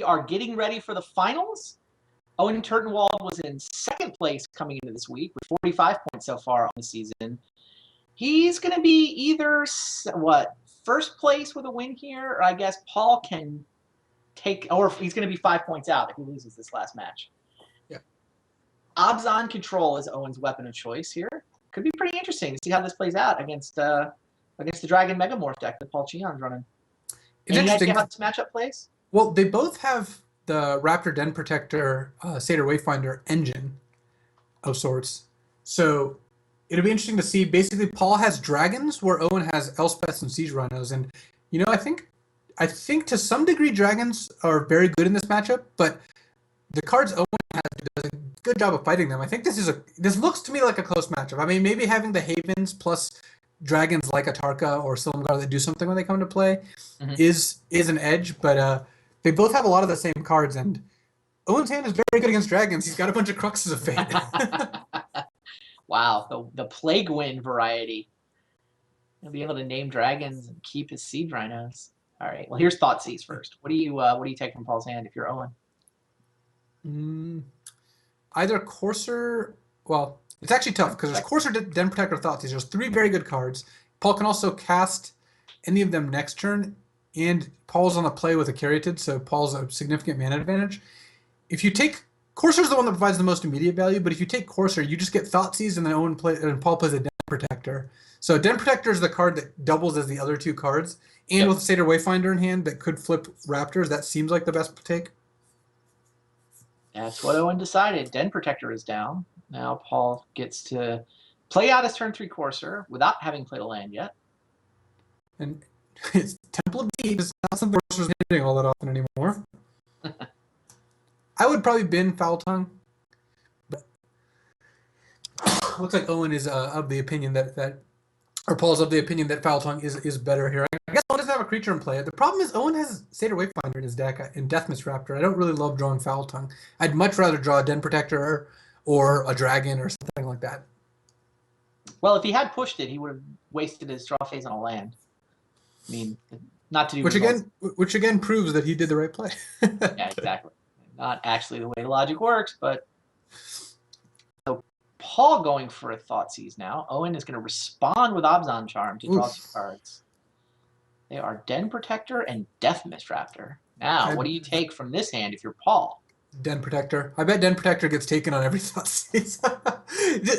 are getting ready for the finals. Owen Turtenwald was in second place coming into this week with 45 points so far on the season. He's going to be either, first place with a win here, or I guess Paul can or he's going to be 5 points out if he loses this last match. Yeah. Obs-on control is Owen's weapon of choice here. Could be pretty interesting to see how this plays out against the Dragon Megamorph deck that Paul Cheon's running. Any idea how this matchup plays? Well, they both have the Raptor Den Protector Satyr Wayfinder engine of sorts. So it'll be interesting to see. Basically, Paul has dragons where Owen has Elspeths and Siege Rhinos. And, I think to some degree dragons are very good in this matchup, but the cards Owen has does a good job of fighting them. I think this looks to me like a close matchup. I mean, maybe having the Havens plus dragons like Atarka or Silumgar that do something when they come to play is an edge, but they both have a lot of the same cards, and Owen's hand is very good against dragons. He's got a bunch of Cruxes of Fate. Wow, the Plague Wind variety. He'll be able to name dragons and keep his Siege Rhinos. All right. Well, here's Thoughtseize first. What do you take from Paul's hand if you're Owen? Either Courser. Well, it's actually tough because there's Courser, Den Protector, Thoughtseize. There's 3 very good cards. Paul can also cast any of them next turn, and Paul's on a play with a Caryatid, so Paul's a significant mana advantage. If you take Courser's the one that provides the most immediate value, but if you take Courser, you just get Thoughtseize, and then Paul plays a Den Protector. So Den Protector is the card that doubles as the other 2 cards. And with Satyr Wayfinder in hand that could flip Raptors, that seems like the best take. That's what Owen decided. Den Protector is down. Now Paul gets to play out his turn 3 Courser without having played a land yet. And it's Temple of Deed is not something Courser's hitting all that often anymore. I would probably bin Foul Tongue. But looks like Owen is of the opinion or Paul's of the opinion that Foul Tongue is better here. I guess Owen doesn't have a creature in play. The problem is Owen has Satyr Wayfinder in his deck in Deathmist Raptor. I don't really love drawing Foul Tongue. I'd much rather draw a Den Protector or a Dragon or something like that. Well, if he had pushed it, he would have wasted his draw phase on a land. I mean, not to do which again proves that he did the right play. Yeah, exactly. Not actually the way logic works, but so Paul going for a Thoughtseize now. Owen is going to respond with Obzon Charm to draw 2 cards. They are Den Protector and Deathmist Raptor. Now, what do you take from this hand if you're Paul? Den Protector. I bet Den Protector gets taken on every Thoughtseize.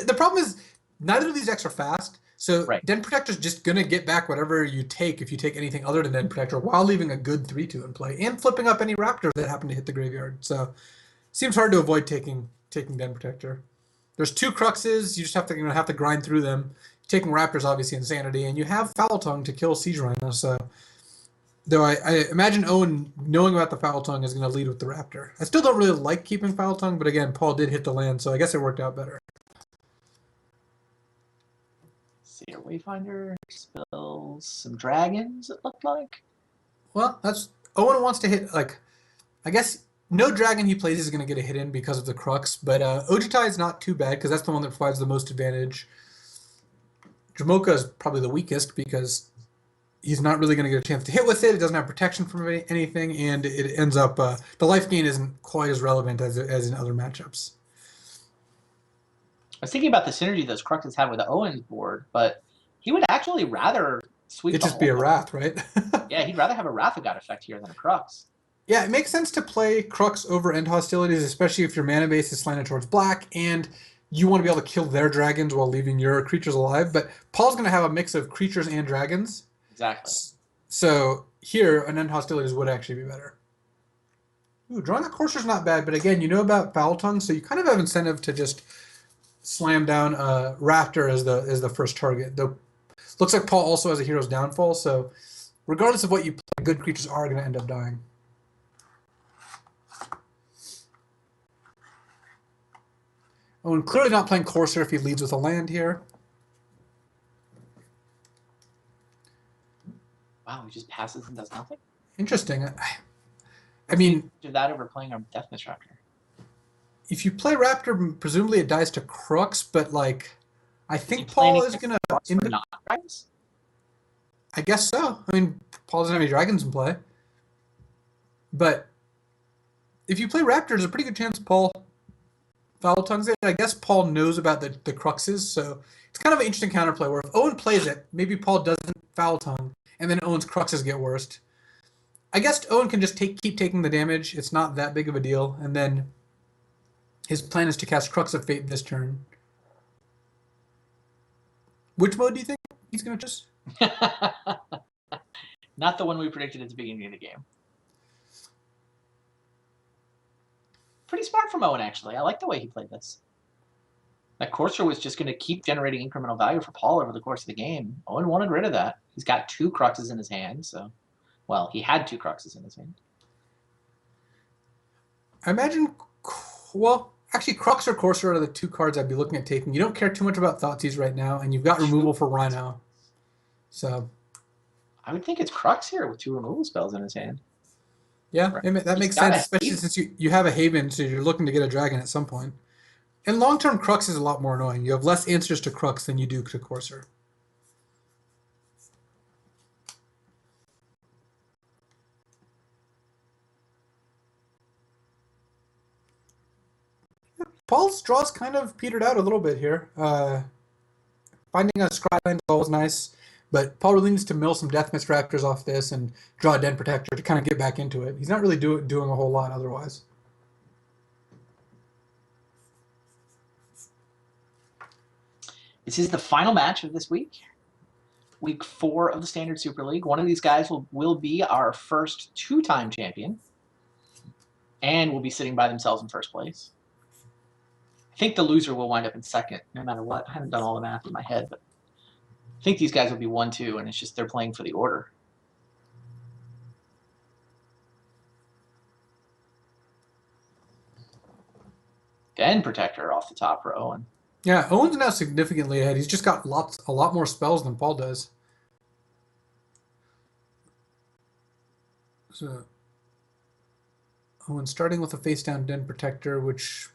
The problem is neither of these decks are fast, so Den Protector's just going to get back whatever you take if you take anything other than Den Protector while leaving a good 3/2 in play and flipping up any Raptors that happen to hit the graveyard. So seems hard to avoid taking Den Protector. There's 2 Cruxes. You just have to grind through them. Taking Raptors obviously insanity, and you have Foul Tongue to kill Siege Rhino. So, though I imagine Owen knowing about the Foul Tongue is going to lead with the Raptor. I still don't really like keeping Foul Tongue, but again, Paul did hit the land, so I guess it worked out better. Satyr Wayfinder spells some dragons. It looked like. Well, Owen wants to hit I guess. No dragon he plays is going to get a hit in because of the Crux, but Ojutai is not too bad because that's the one that provides the most advantage. Jamoka is probably the weakest because he's not really going to get a chance to hit with it. It doesn't have protection from anything, and it ends up the life gain isn't quite as relevant as in other matchups. I was thinking about the synergy those Cruxes have with the Owen's board, but he would actually rather sweep. It'd just be a Wrath, right? Yeah, he'd rather have a Wrath of God effect here than a Crux. Yeah, it makes sense to play Crux over End Hostilities, especially if your mana base is slanted towards black and you want to be able to kill their dragons while leaving your creatures alive. But Paul's going to have a mix of creatures and dragons. Exactly. So here, an End Hostilities would actually be better. Ooh, drawing a Courser's not bad, but again, you know about Foul Tongue, so you kind of have incentive to just slam down Raptor as the first target. Though looks like Paul also has a Hero's Downfall, so regardless of what you play, good creatures are going to end up dying. Oh, and clearly not playing Courser if he leads with a land here. Wow, he just passes and does nothing? Interesting. I mean... Do that over playing our Deathmist Raptor. If you play Raptor, presumably it dies to Crux, but I think Paul is going to... not dragons? I guess so. I mean, Paul doesn't have any dragons in play. But if you play Raptor, there's a pretty good chance Paul foul tongues it. I guess Paul knows about the cruxes, so it's kind of an interesting counterplay where if Owen plays it, maybe Paul doesn't foul tongue, and then Owen's cruxes get worse. I guess Owen can just keep taking the damage. It's not that big of a deal, and then his plan is to cast Crux of Fate this turn. Which mode do you think he's going to choose? Not the one we predicted at the beginning of the game. Pretty smart from Owen, actually. I like the way he played this. That Courser was just going to keep generating incremental value for Paul over the course of the game. Owen wanted rid of that. He's got 2 Cruxes in his hand, so... Well, he had 2 Cruxes in his hand. I imagine... Well, actually, Crux or Courser are the 2 cards I'd be looking at taking. You don't care too much about Thoughtseize right now, and you've got removal for Rhino. So... I would think it's Crux here with 2 removal spells in his hand. Yeah, that makes sense, especially since you have a Haven, so you're looking to get a dragon at some point. And long-term, Crux is a lot more annoying. You have less answers to Crux than you do to Courser. Paul's draws kind of petered out a little bit here. Finding a Scryland is always nice. But Paul really needs to mill some Deathmist Raptors off this and draw a Den Protector to kind of get back into it. He's not really doing a whole lot otherwise. This is the final match of this week. Week 4 of the Standard Super League. One of these guys will be our first 2-time champion. And will be sitting by themselves in first place. I think the loser will wind up in second, no matter what. I haven't done all the math in my head, but I think these guys will be 1-2, and it's just they're playing for the order. Den Protector off the top for Owen. Yeah, Owen's now significantly ahead. He's just got a lot more spells than Paul does. So Owen starting with a face-down Den Protector, which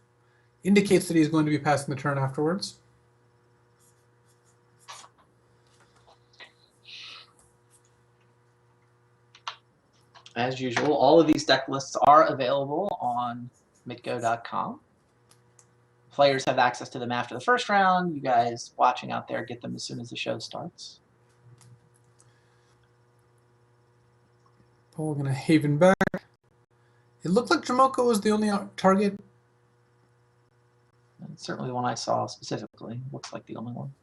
indicates that he's going to be passing the turn afterwards. As usual, all of these deck lists are available on mitgo.com. Players have access to them after the first round. You guys watching out there get them as soon as the show starts. Paul going to Haven back. It looked like Jamoka was the only target. And certainly the one I saw specifically. Looks like the only one.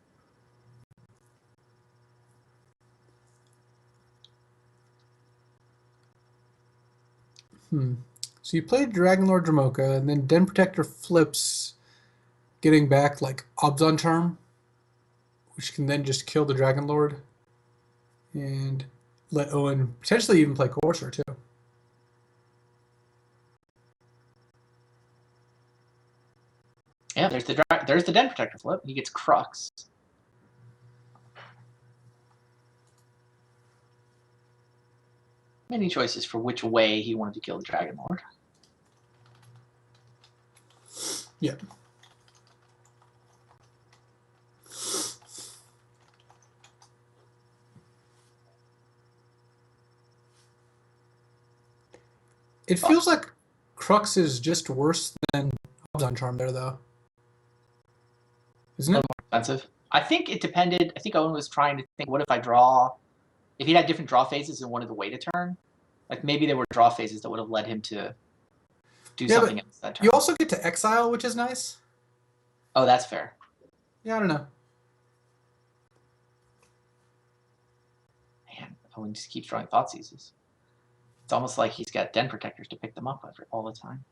So you played Dragonlord Jamoka, and then Den Protector flips, getting back like Obs on Charm, which can then just kill the Dragonlord, and let Owen potentially even play Courser too. Yeah, there's the Den Protector flip. He gets Crux. Many choices for which way he wanted to kill the Dragonlord. Yeah. It feels like Crux is just worse than Obs on Charm there, though. Isn't it? More expensive. I think it depended. I think Owen was trying to think, what if I draw... If he had different draw phases and wanted to wait a turn, like maybe there were draw phases that would have led him to do something else that turn. You also get to exile, which is nice. Oh, that's fair. Yeah, I don't know. Man, Owen just keeps drawing Thoughtseizes. It's almost like he's got Den Protectors to pick them up all the time.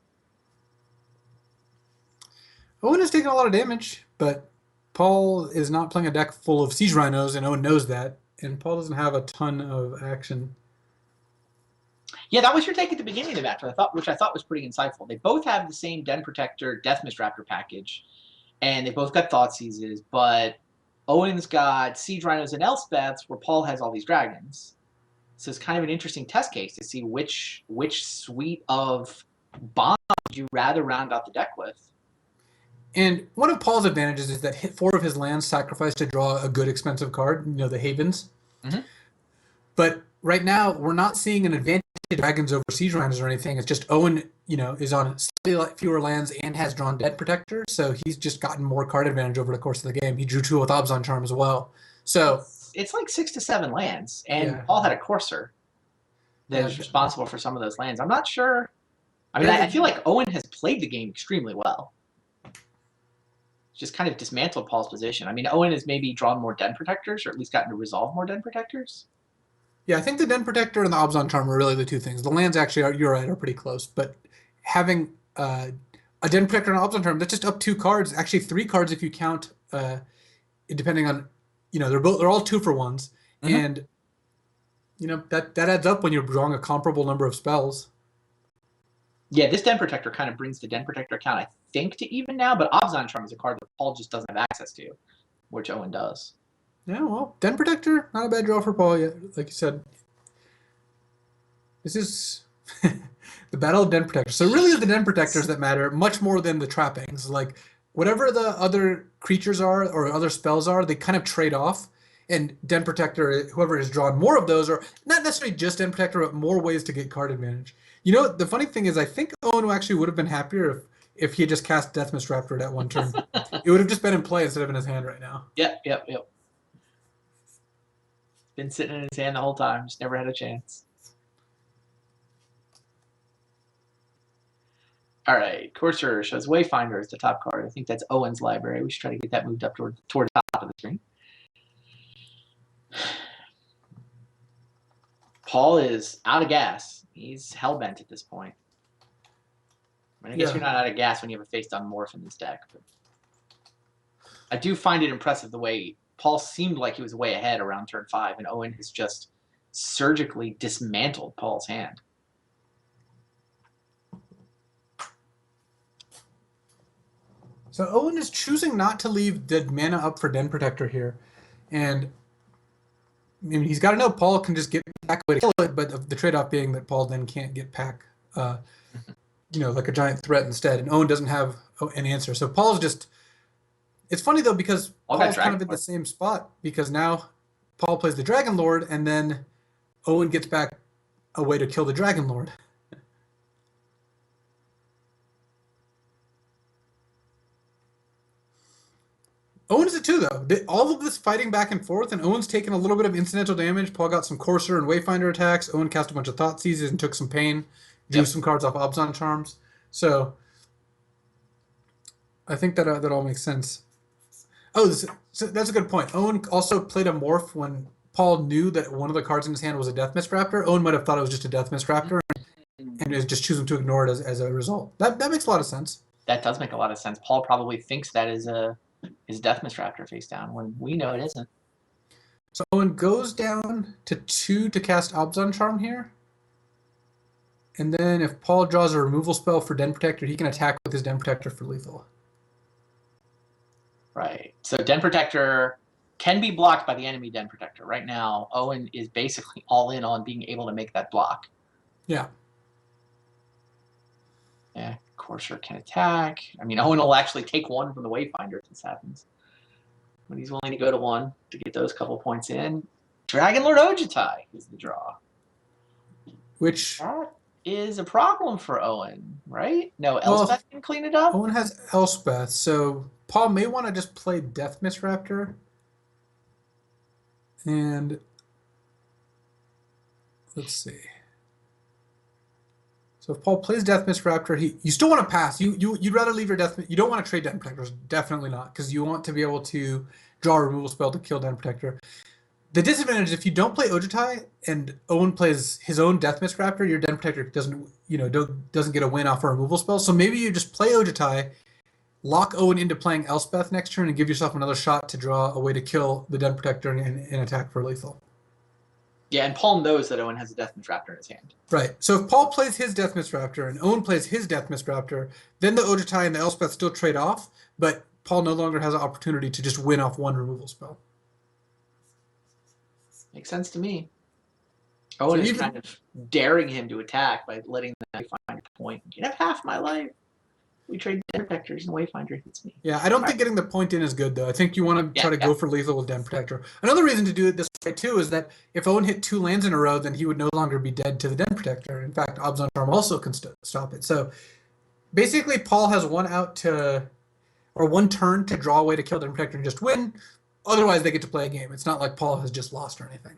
Owen is taking a lot of damage, but Paul is not playing a deck full of Siege Rhinos, and Owen knows that. And Paul doesn't have a ton of action. Yeah, that was your take at the beginning of the match, which I thought was pretty insightful. They both have the same Den Protector, Deathmist Raptor package, and they both got Thoughtseizes, but Owen's got Siege Rhinos and Elspeths, where Paul has all these dragons. So it's kind of an interesting test case to see which suite of bonds you rather round out the deck with. And one of Paul's advantages is that 4 of his lands sacrifice to draw a good expensive card, the Havens. Mm-hmm. But right now, we're not seeing an advantage dragons over siege runners or anything. It's just Owen, is on slightly fewer lands and has drawn Dead Protector, so he's just gotten more card advantage over the course of the game. He drew 2 with Abzan Charm as well. So it's like 6 to 7 lands, and Yeah. Paul had a Courser that is responsible for some of those lands. I'm not sure. I mean, I feel like Owen has played the game extremely well. Just kind of dismantled Paul's position. I mean, Owen has maybe drawn more Den Protectors, or at least gotten to resolve more Den Protectors. Yeah, I think the Den Protector and the Abzan Charm are really the 2 things. The lands actually, you're right, are pretty close. But having a Den Protector and an Abzan Charm, that's just up 2 cards. Actually, 3 cards if you count, depending on, they're all 2-for-1s. Mm-hmm. And, that adds up when you're drawing a comparable number of spells. Yeah, this Den Protector kind of brings the Den Protector count, I think, to even now. But Abzan Charm is a card that Paul just doesn't have access to, which Owen does. Yeah, well, Den Protector, not a bad draw for Paul yet, like you said. This is the Battle of Den Protectors. So really it's the Den Protectors that matter much more than the trappings. Like, whatever the other creatures are or other spells are, they kind of trade off. And Den Protector, whoever has drawn more of those, or not necessarily just Den Protector, but more ways to get card advantage. The funny thing is, I think Owen actually would have been happier if he had just cast Deathmist Raptor at that one turn. It would have just been in play instead of in his hand right now. Yep. Been sitting in his hand the whole time, just never had a chance. All right, Courser shows Wayfinder as the top card. I think that's Owen's library. We should try to get that moved up toward the top of the screen. Paul is out of gas. He's hellbent at this point. I mean, I guess you're not out of gas when you have a face-down morph in this deck. But I do find it impressive the way Paul seemed like he was way ahead around turn 5, and Owen has just surgically dismantled Paul's hand. So Owen is choosing not to leave the mana up for Den Protector here. And I mean, he's got to know Paul can just get back away to kill it, but the trade-off being that Paul then can't get back, like a giant threat instead. And Owen doesn't have an answer. So Paul's just... It's funny, though, because Paul's kind of in the same spot, because now Paul plays the Dragon Lord, and then Owen gets back a way to kill the Dragon Lord. Owen is it too, though. All of this fighting back and forth, and Owen's taken a little bit of incidental damage. Paul got some Courser and Wayfinder attacks. Owen cast a bunch of Thought Seizes and took some pain. Drew some cards off Abzan Charms. So I think that all makes sense. Oh, that's a good point. Owen also played a morph when Paul knew that one of the cards in his hand was a Deathmist Raptor. Owen might have thought it was just a Deathmist Raptor and is just choosing to ignore it as a result. That makes a lot of sense. That does make a lot of sense. Paul probably thinks that is Deathmist Raptor face down when we know it isn't. So Owen goes down to 2 to cast Abzan Charm here. And then if Paul draws a removal spell for Den Protector, he can attack with his Den Protector for lethal. Right. So Den Protector can be blocked by the enemy Den Protector. Right now, Owen is basically all in on being able to make that block. Yeah. Yeah, Courser can attack. I mean, Owen will actually take 1 from the Wayfinder if this happens. But he's willing to go to 1 to get those couple points in. Dragon Lord Ojutai is the draw. Which... That is a problem for Owen, right? No, Elspeth can clean it up? Owen has Elspeth, so Paul may want to just play Deathmist Raptor. And let's see. So if Paul plays Deathmist Raptor, you still want to pass. You'd rather leave your Deathmist. You don't want to trade Den Protectors. Definitely not, because you want to be able to draw a removal spell to kill Den Protector. The disadvantage is if you don't play Ojutai and Owen plays his own Deathmist Raptor, your Den Protector doesn't get a win off a removal spell. So maybe you just play Ojutai, lock Owen into playing Elspeth next turn, and give yourself another shot to draw a way to kill the Den Protector and attack for lethal. Yeah, and Paul knows that Owen has a Deathmist Raptor in his hand. Right. So if Paul plays his Deathmist Raptor and Owen plays his Deathmist Raptor, then the Ojutai and the Elspeth still trade off, but Paul no longer has an opportunity to just win off 1 removal spell. Makes sense to me. Owen is kind of daring him to attack by letting the Wayfinder point. You have half my life. We trade Den Protectors and Wayfinder hits me. Yeah, I don't think getting the point in is good, though. I think you want to try to go for lethal with Den Protector. Another reason to do it this fight too is that if Owen hit 2 lands in a row, then he would no longer be dead to the Den Protector. In fact, Obs on Charm also can stop it. So basically, Paul has 1 turn to draw away to kill Den Protector and just win. Otherwise, they get to play a game. It's not like Paul has just lost or anything.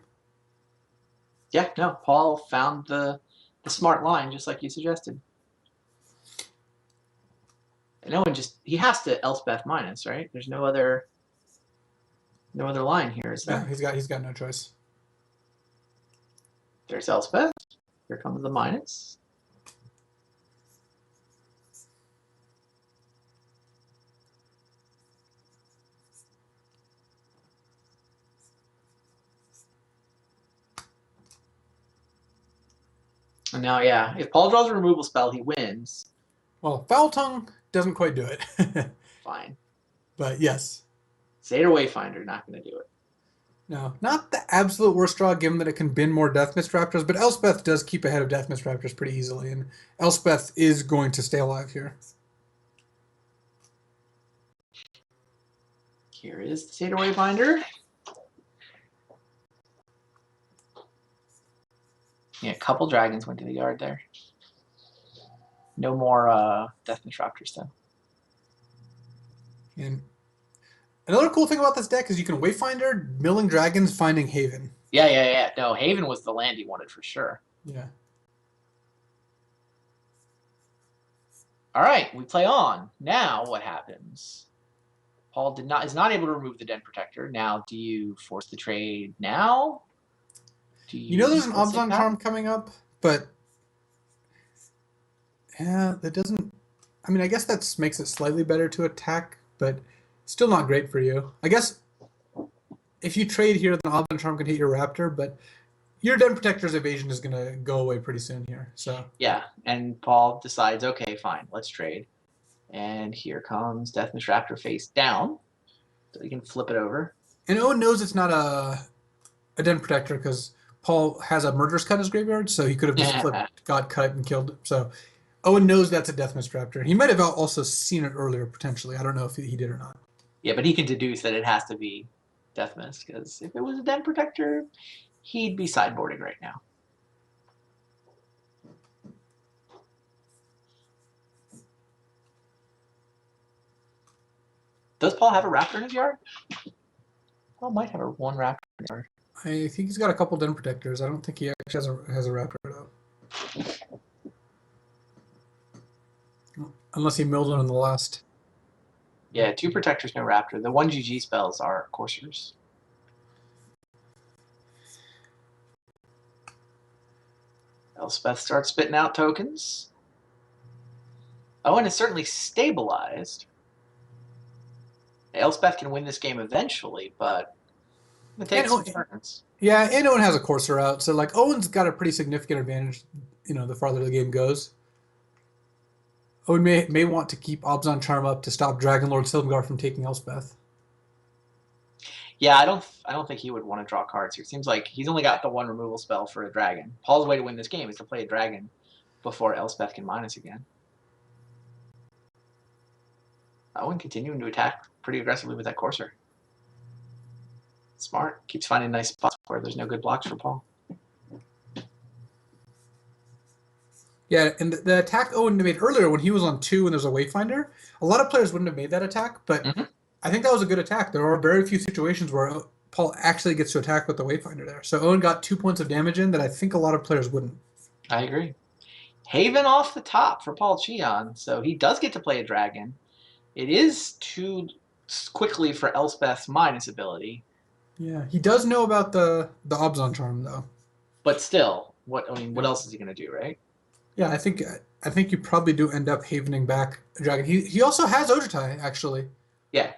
Yeah, no, Paul found the smart line, just like you suggested. And Owen he has to Elspeth minus, right? There's no other line here, is there? Yeah, he's got no choice. There's Elspeth. Here comes the minus. And now, yeah, if Paul draws a removal spell, he wins. Well, Foul Tongue doesn't quite do it. Fine. But yes. Satyr Wayfinder, not going to do it. No, not the absolute worst draw, given that it can bin more Death Mist Raptors, but Elspeth does keep ahead of Death Mist Raptors pretty easily, and Elspeth is going to stay alive here. Here is the Satyr Wayfinder. Yeah, a couple dragons went to the yard there. No more Death Mist Raptors, though. And another cool thing about this deck is you can Wayfinder, milling dragons, finding Haven. Yeah. No, Haven was the land he wanted for sure. Yeah. All right, we play on. Now what happens? Paul is not able to remove the Den Protector. Now, do you force the trade now? You know there's an Obs on Charm coming up, but yeah, that doesn't. I mean, I guess that makes it slightly better to attack, but still not great for you. I guess if you trade here, then Obs on Charm can hit your Raptor, but your Den Protector's evasion is going to go away pretty soon here. So yeah, and Paul decides, okay, fine, let's trade. And here comes Death Mist Raptor face down, so you can flip it over. And Owen knows it's not a Den Protector because Paul has a Murderous Cut in his graveyard, so he could have just flipped, got cut, and killed it. So Owen knows that's a Death Mist Raptor. He might have also seen it earlier, potentially. I don't know if he did or not. Yeah, but he can deduce that it has to be Death Mist, because if it was a Den Protector, he'd be sideboarding right now. Does Paul have a Raptor in his yard? Paul might have one Raptor in his yard. I think he's got a couple Den Protectors. I don't think he actually has a Raptor, though. Unless he milled one in the last. Yeah, 2 Protectors, no Raptor. The 1 GG spells are Coursers. Elspeth starts spitting out tokens. Owen is certainly stabilized. Elspeth can win this game eventually, but it takes some turns. Yeah, and Owen has a Courser out, so like Owen's got a pretty significant advantage, the farther the game goes. Owen may want to keep Obs on Charm up to stop Dragonlord Silmgar from taking Elspeth. Yeah, I don't think he would want to draw cards here. It seems like he's only got the 1 removal spell for a dragon. Paul's way to win this game is to play a dragon before Elspeth can minus again. Owen continuing to attack pretty aggressively with that Courser. Smart. Keeps finding nice spots where there's no good blocks for Paul. Yeah, and the attack Owen made earlier when he was on 2 and there's a Wayfinder, a lot of players wouldn't have made that attack, but I think that was a good attack. There are very few situations where Paul actually gets to attack with the Wayfinder there. So Owen got 2 points of damage in that I think a lot of players wouldn't. I agree. Haven off the top for Paul Cheon, so he does get to play a dragon. It is too quickly for Elspeth's minus ability. Yeah, he does know about the Obs on Charm though. But still, what else is he going to do, right? Yeah, I think you probably do end up havening back a dragon. He also has Ojutai, actually. Yeah.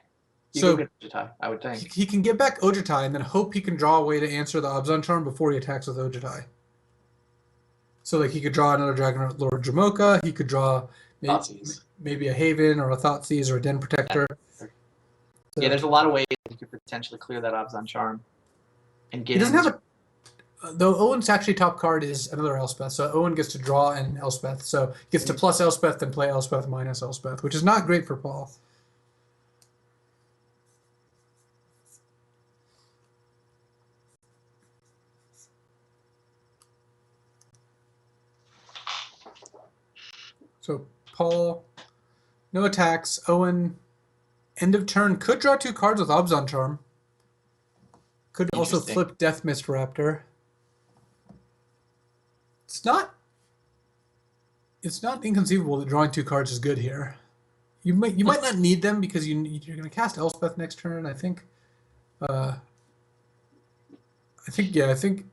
So get Ojutai, I would think. He can get back Ojutai and then hope he can draw a way to answer the Obs on Charm before he attacks with Ojutai. So like he could draw another Dragon Lord Jamoka, he could draw maybe a Haven or a Thoughtseize or a Den Protector. Yeah, there's a lot of ways you could potentially clear that Obs on Charm and get. He doesn't have though Owen's actually top card is another Elspeth, so Owen gets to draw an Elspeth, so he gets to plus Elspeth and play Elspeth minus Elspeth, which is not great for Paul. So Paul, no attacks. Owen, end of turn, could draw 2 cards with Obzon Charm. Could also flip Death Mist Raptor. It's not inconceivable that drawing 2 cards is good here. You might not need them because you're going to cast Elspeth next turn. I think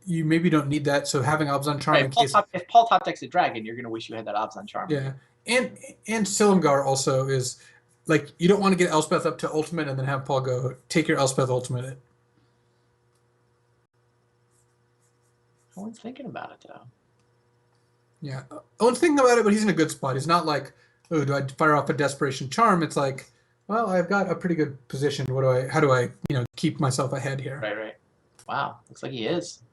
you maybe don't need that. So having Obzon Charm right, in case if Paul top decks a dragon, you're going to wish you had that Obzon Charm. Yeah, and Silumgar also is like you don't want to get Elspeth up to ultimate and then have Paul go take your Elspeth ultimate it. Owen's thinking about it though. Yeah, Owen's thinking about it, but he's in a good spot. He's not like, oh, do I fire off a Desperation Charm? It's like, well, I've got a pretty good position. How do I keep myself ahead here? Right. Wow, looks like he is.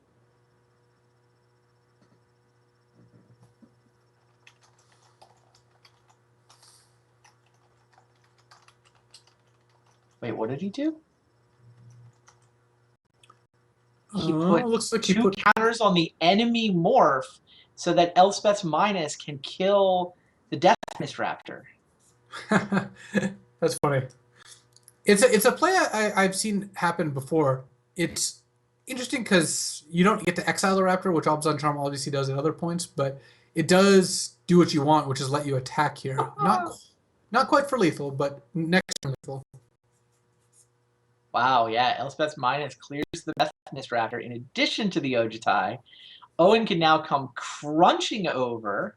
Wait, what did he do? He put looks like 2 counters on the enemy morph so that Elspeth's Minus can kill the Death Mist Raptor. That's funny. It's a play I've seen happen before. It's interesting because you don't get to exile the Raptor, which Obzon Charm obviously does at other points, but it does do what you want, which is let you attack here. Not quite for lethal, but next turn lethal. Wow, yeah, Elspeth's Minus clears the Death Mist Raptor in addition to the Ojutai. Owen can now come crunching over.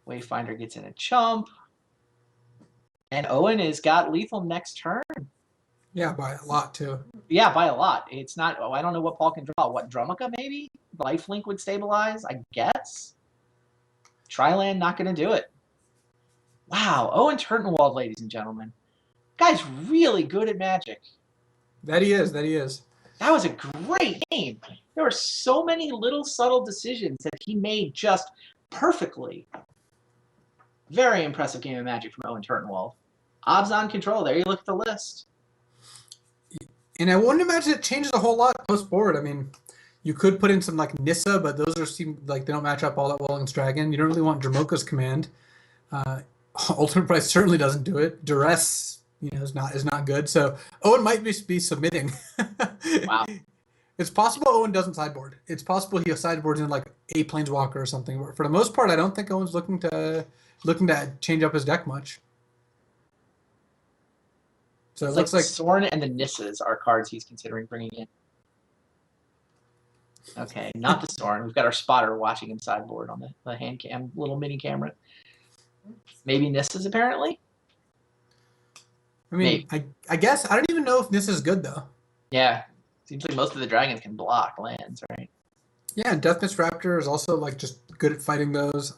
Wayfinder gets in a chump. And Owen has got lethal next turn. Yeah, by a lot, too. Yeah, by a lot. It's not... I don't know what Paul can draw. What, Drumica, maybe? Lifelink would stabilize, I guess? Triland, not going to do it. Wow, Owen Turtenwald, ladies and gentlemen. Guy's really good at Magic. That he is. That was a great game. There were so many little subtle decisions that he made just perfectly. Very impressive game of Magic from Owen Turtenwald. Obzon Control, there you look at the list. And I wouldn't imagine it changes a whole lot post-board. I mean, you could put in some like Nissa, but those seem like they don't match up all that well against Dragon. You don't really want Dramoka's Command. Ultimate Price certainly doesn't do it. Duress, is not good. So Owen might be submitting. Wow. It's possible Owen doesn't sideboard. It's possible he sideboards in like a Planeswalker or something. But for the most part, I don't think Owen's looking to change up his deck much. So it looks like Sorn and the Nissas are cards he's considering bringing in. Okay, not the Sorn. We've got our spotter watching him sideboard on the hand cam, little mini camera. Maybe Nissas, apparently? I mean, I guess. I don't even know if Nissa's good, though. Yeah. Seems like most of the dragons can block lands, right? Yeah, and Death Mist Raptor is also like just good at fighting those.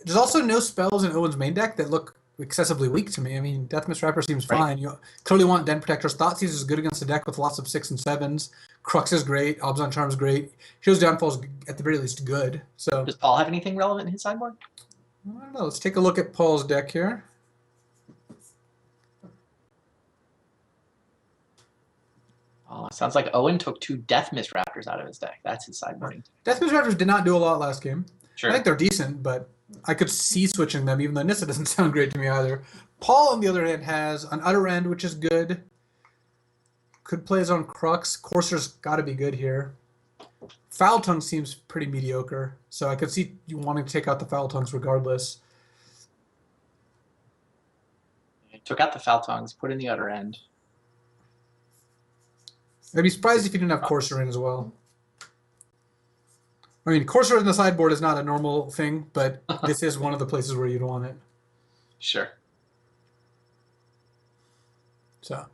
There's also no spells in Owen's main deck that look excessively weak to me. I mean, Death Mist Raptor seems fine. You clearly want Den Protector's Thoughtseize is good against a deck with lots of 6 and 7s. Crux is great. Obzon Charm is great. Show's Downfall is at the very least good. So does Paul have anything relevant in his sideboard? I don't know. Let's take a look at Paul's deck here. Oh, sounds like Owen took 2 Death Mist Raptors out of his deck. That's his sideboarding. Death Mist Raptors did not do a lot last game. Sure. I think they're decent, but I could see switching them, even though Nissa doesn't sound great to me either. Paul, on the other hand, has an Utter End, which is good. Could play his own Crux. Courser's got to be good here. Foul Tongue seems pretty mediocre, so I could see you wanting to take out the Foul Tongues regardless. Took out the Foul Tongues, put in the Utter End. I'd be surprised if you didn't have Courser in as well. I mean, Courser in the sideboard is not a normal thing, but this is one of the places where you'd want it. Sure. So,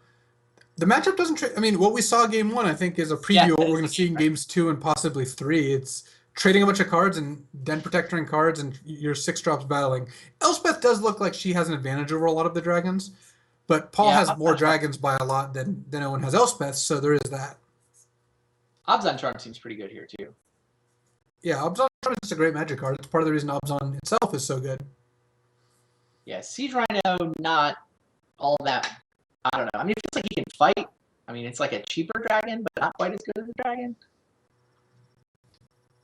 the matchup doesn't... I mean, what we saw game 1, I think, is a preview of what we're going to see in games 2 and possibly 3. It's trading a bunch of cards and Den Protectoring cards and your 6-drops battling. Elspeth does look like she has an advantage over a lot of the dragons, but Paul has more dragons by a lot than Owen has Elspeth, so there is that. Obzon Charm seems pretty good here, too. Yeah, Obzon Charm is a great Magic card. It's part of the reason Obzon itself is so good. Yeah, Siege Rhino, not all that... I don't know. I mean, it feels like he can fight. I mean, it's like a cheaper dragon, but not quite as good as a dragon.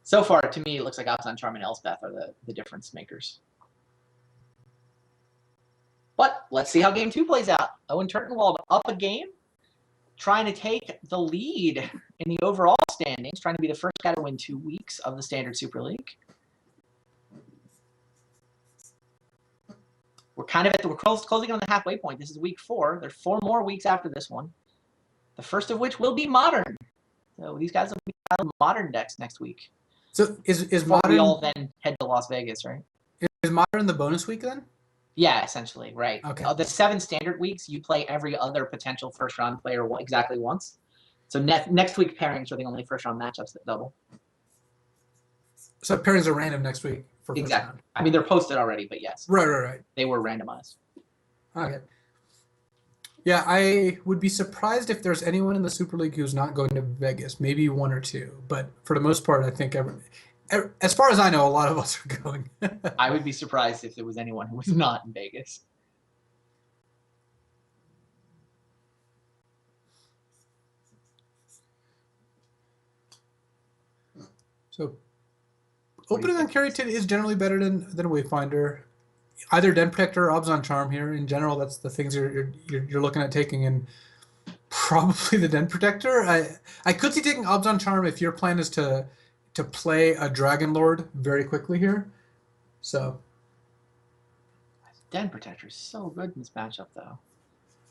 So far, to me, it looks like Abzan Charm and Elspeth are the difference makers. But let's see how game 2 plays out. Owen Turtenwald up a game, trying to take the lead in the overall standings, trying to be the first guy to win 2 weeks of the Standard Super League. We're closing on the halfway point. This is week 4. There's 4 more weeks after this one. The first of which will be Modern. So these guys will be Modern decks next week. So is Modern? We all then head to Las Vegas, right? Is Modern the bonus week then? Yeah, essentially, right. Okay. The 7 standard weeks, you play every other potential first-round player exactly once. So next week pairings are the only first-round matchups that double. So pairings are random next week for first exactly. round. I mean, they're posted already, but yes. Right. They were randomized. Okay. Yeah, I would be surprised if there's anyone in the Super League who's not going to Vegas. Maybe 1 or 2, but for the most part, I think as far as I know, a lot of us are going. I would be surprised if there was anyone who was not in Vegas. So, opening on Carryton is generally better than Wayfinder. Either Den Protector or Abzan Charm here. In general, that's the things you're looking at taking, and probably the Den Protector. I could see taking Abzan Charm if your plan is to play a Dragon Lord very quickly here. So Den Protector is so good in this matchup, though.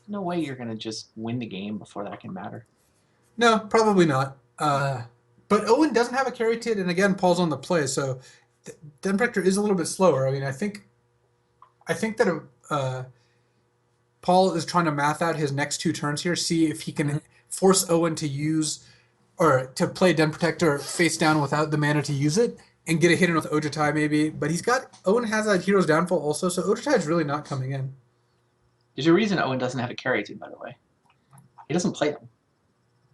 No way you're gonna just win the game before that can matter. No, probably not. But Owen doesn't have a carry tit, and again, Paul's on the play, so Den Protector is a little bit slower. I mean, I think that Paul is trying to math out his next 2 turns here, see if he can force Owen to use or to play Den Protector face down without the mana to use it and get a hit in with Ojutai maybe. But Owen has a Hero's Downfall also, so Ojutai is really not coming in. There's a reason Owen doesn't have a carry team, by the way. He doesn't play them.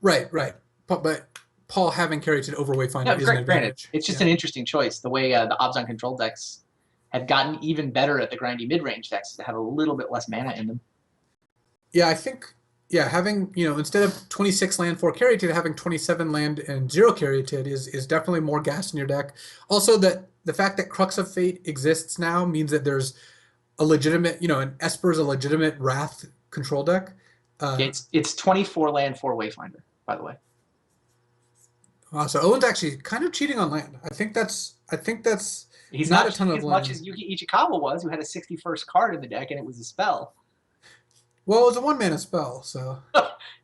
Right. But Paul having carry to over Wayfinder is an advantage. Granted, it's just an interesting choice. The way the Abzan control decks have gotten even better at the grindy mid-range decks that have a little bit less mana in them. Yeah, I think having, instead of 26 land 4 carry to having 27 land and 0 carry to is definitely more gas in your deck. Also, that the fact that Crux of Fate exists now means that there's a legitimate, an Esper is a legitimate Wrath control deck. It's 24 land 4 Wayfinder, by the way. So Owen's actually kind of cheating on land. I think that's He's not not a ton of as land. much as Yuki Ichikawa was, who had a 61st card in the deck, and it was a spell. Well, it was a 1-mana spell, so.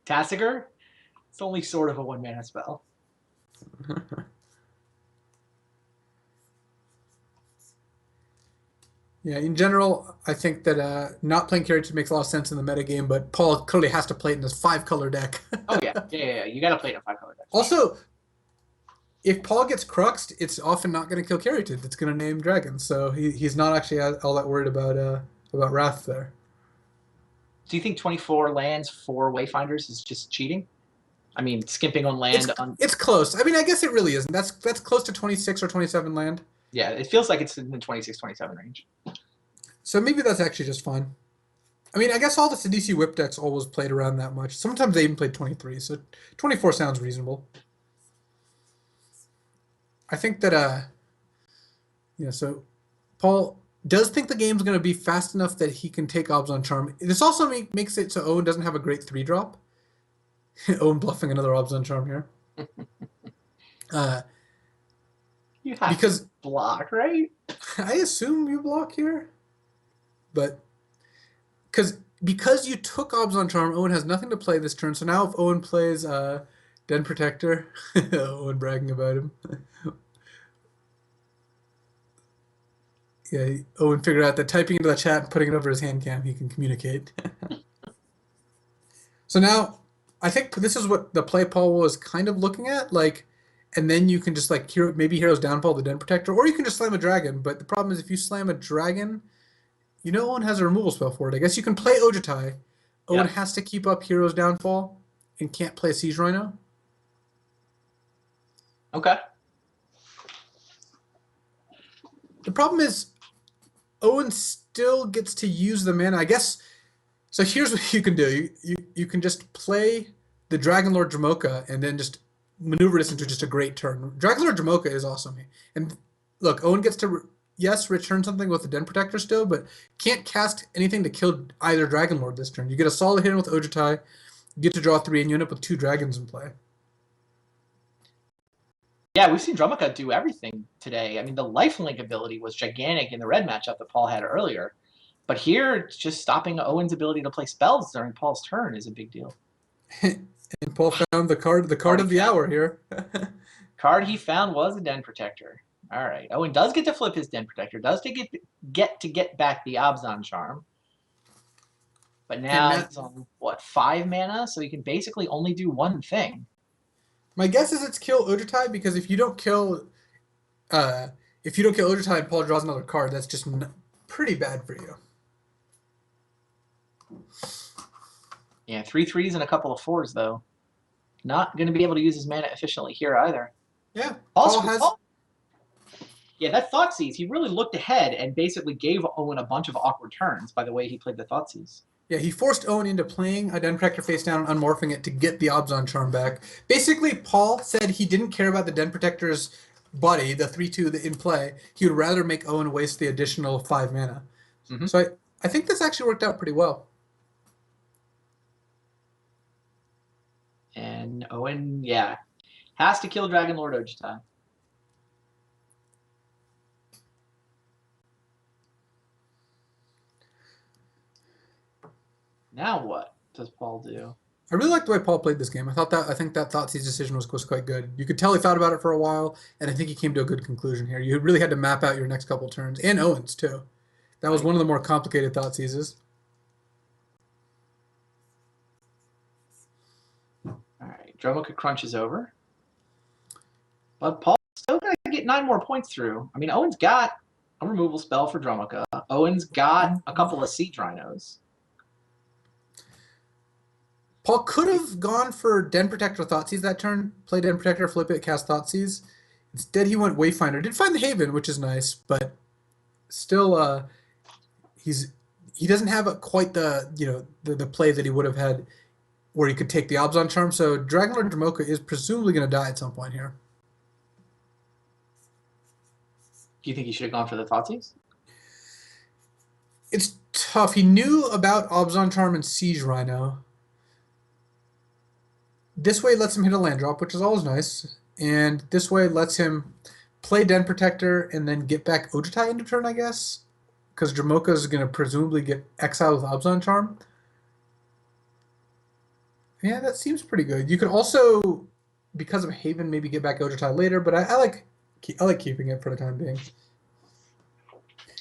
Tassiger? It's only sort of a 1-mana spell. Yeah, in general, I think that not playing character makes a lot of sense in the metagame, but Paul clearly has to play it in his 5-color deck. Oh, yeah. You got to play it in a 5-color deck. Also, if Paul gets Cruxed, it's often not going to kill Carryted. It's going to name Dragons, so he's not actually all that worried about Wrath there. Do you think 24 lands for Wayfinders is just cheating? I mean, skimping on land. It's close. I mean, I guess it really isn't. That's close to 26 or 27 land. Yeah, it feels like it's in the 26, 27 range. So maybe that's actually just fine. I mean, I guess all the Sidisi whip decks always played around that much. Sometimes they even played 23, so 24 sounds reasonable. I think that, so Paul does think the game's going to be fast enough that he can take Abzan Charm. This also makes it so Owen doesn't have a great 3-drop. Owen bluffing another Abzan Charm here. You have to block, right? I assume you block here. But because you took Abzan Charm, Owen has nothing to play this turn. So now if Owen plays Den Protector, Owen bragging about him. Yeah, Owen figured out that typing into the chat and putting it over his hand cam, he can communicate. So now, I think this is what the play Paul was kind of looking at, and then you can just maybe Hero's Downfall the Den Protector, or you can just slam a dragon. But the problem is if you slam a dragon, Owen has a removal spell for it. I guess you can play Ojutai. Owen has to keep up Hero's Downfall and can't play Siege Rhino. Okay. The problem is Owen still gets to use the mana. I guess. So here's what you can do. You can just play the Dragon Lord Dramoka and then just maneuver this into just a great turn. Dracula Jamoka is awesome. And look, Owen gets to, yes, return something with the Den Protector still, but can't cast anything to kill either Dragon Lord this turn. You get a solid hit with Ojutai, you get to draw 3, and you end up with 2 dragons in play. Yeah, we've seen Drummicka do everything today. I mean, the lifelink ability was gigantic in the red matchup that Paul had earlier. But here, just stopping Owen's ability to play spells during Paul's turn is a big deal. And Paul found the card of the hour here. Card he found was a Den Protector. All right. Owen does get to flip his Den Protector, does get back the Abzan Charm. But now he's on, what, 5 mana? So he can basically only do one thing. My guess is it's kill Ojutai, because if you don't kill Ojutai and Paul draws another card, that's just pretty bad for you. Yeah, 3 3s and a couple of 4s, though. Not going to be able to use his mana efficiently here either. Yeah, yeah, that Thoughtseize, he really looked ahead and basically gave Owen a bunch of awkward turns by the way he played the Thoughtseize. Yeah, he forced Owen into playing a Den Protector face down and unmorphing it to get the Abzan Charm back. Basically, Paul said he didn't care about the Den Protector's body, the 3/2 in play. He would rather make Owen waste the additional 5 mana. Mm-hmm. So I think this actually worked out pretty well. And Owen, yeah, has to kill Dragon Lord Ojutai. Now what does Paul do? I really like the way Paul played this game. I think that Thoughtseize decision was quite good. You could tell he thought about it for a while, and I think he came to a good conclusion here. You really had to map out your next couple turns, and Owen's too. That was one of the more complicated Thoughtseizes. All right, Drummicka crunches over. But Paul's still going to get 9 more points through. I mean, Owen's got a removal spell for Drummicka. Owen's got a couple of Siege Rhinos. Paul could have gone for Den Protector Thoughtseize that turn. Play Den Protector, flip it, cast Thoughtseize. Instead, he went Wayfinder. Did find the Haven, which is nice, but still, he doesn't have quite the play that he would have had where he could take the Abzan Charm. So Dragon Lord Jamoka is presumably going to die at some point here. Do you think he should have gone for the Thoughtseize? It's tough. He knew about Abzan Charm and Siege Rhino. This way lets him hit a land drop, which is always nice. And this way lets him play Den Protector and then get back Ojutai into turn, I guess. Because Jamoka is going to presumably get exiled with Abzan Charm. Yeah, that seems pretty good. You could also, because of Haven, maybe get back Ojutai later, but I like keeping it for the time being.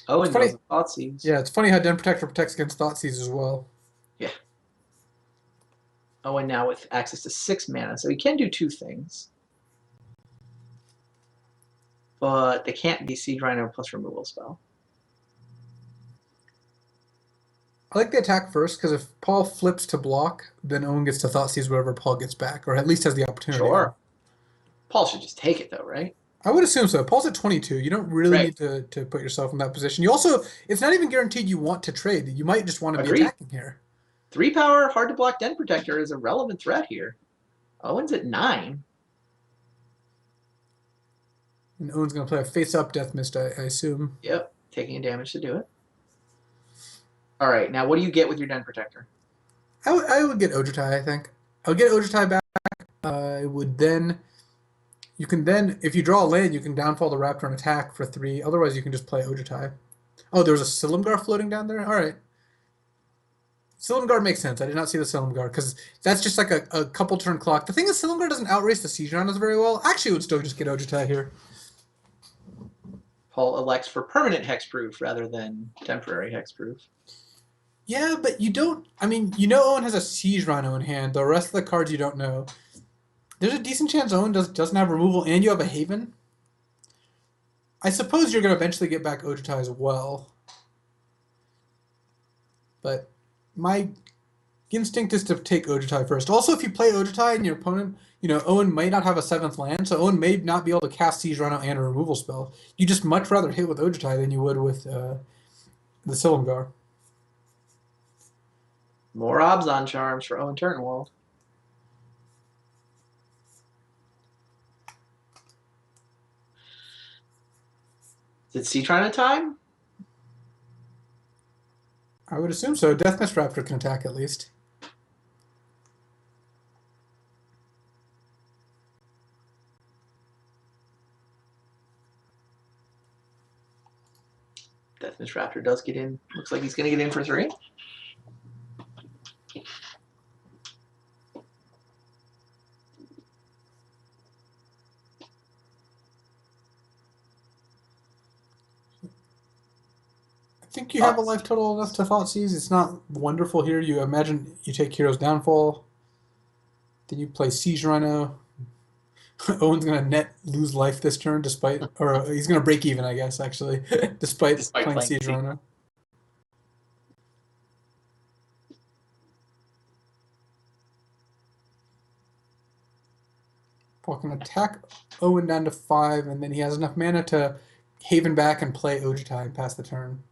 Oh, and Thoughtseize. Yeah, it's funny how Den Protector protects against Thoughtseize as well. Yeah. Owen now with access to 6 mana, so he can do 2 things. But they can't be Siege Rhino plus removal spell. I like the attack first, because if Paul flips to block, then Owen gets to Thoughtseize whatever Paul gets back, or at least has the opportunity. Sure. Paul should just take it, though, right? I would assume so. Paul's at 22. You don't really need to put yourself in that position. You also, it's not even guaranteed you want to trade. You might just want to be attacking here. 3 power, hard to block Den Protector is a relevant threat here. Owen's at 9. And Owen's going to play a face-up Death Mist, I assume. Yep, taking a damage to do it. All right, now what do you get with your Den Protector? I would get Ojutai, I think. I would get Ojutai back. I would then... You can then, if you draw a land, you can downfall the Raptor and attack for 3. Otherwise, you can just play Ojutai. Oh, there was a Silumgar floating down there? All right. Silumgar makes sense. I did not see the Silumgar, because that's just like a couple turn clock. The thing is, Silumgar doesn't outrace the Siege Rhinos very well. Actually, it would still just get Ojutai here. Paul elects for permanent hexproof rather than temporary hexproof. Yeah, but you don't... I mean, you know Owen has a Siege Rhino in hand. The rest of the cards you don't know. There's a decent chance Owen doesn't have removal, and you have a Haven. I suppose you're going to eventually get back Ojutai as well. But my instinct is to take Ojutai first. Also, if you play Ojutai and your opponent, Owen may not have a 7th land, so Owen may not be able to cast Siege Rhino and a removal spell. You just much rather hit with Ojutai than you would with the Silumgar. More Abzan Charms for Owen Turtenwald. Is it Sea Trino time? I would assume so. Deathmist Raptor can attack at least. Deathmist Raptor does get in. Looks like he's going to get in for 3. I think you have a life total enough to Thoughtseize. It's not wonderful here. You imagine you take Hero's Downfall, then you play Siege Rhino. Owen's gonna net lose life this turn, or he's gonna break even, I guess, actually, despite playing Siege Rhino. Paul can attack Owen down to 5, and then he has enough mana to haven back and play Ojutai and pass the turn.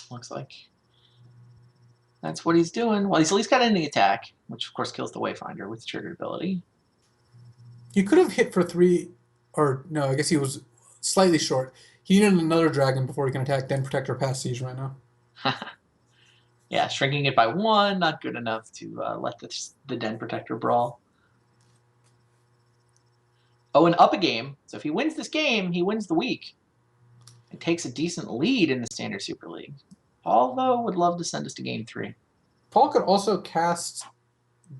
Looks like that's what he's doing. Well, he's at least got ending attack, which of course kills the Wayfinder with triggered ability. He could have hit for 3, or no, I guess he was slightly short. He needed another dragon before he can attack Den Protector past Siege right now. Yeah, shrinking it by 1, not good enough to let the Den Protector brawl. Owen up a game, so if he wins this game, he wins the week. It takes a decent lead in the Standard Super League. Paul, though, would love to send us to game 3. Paul could also cast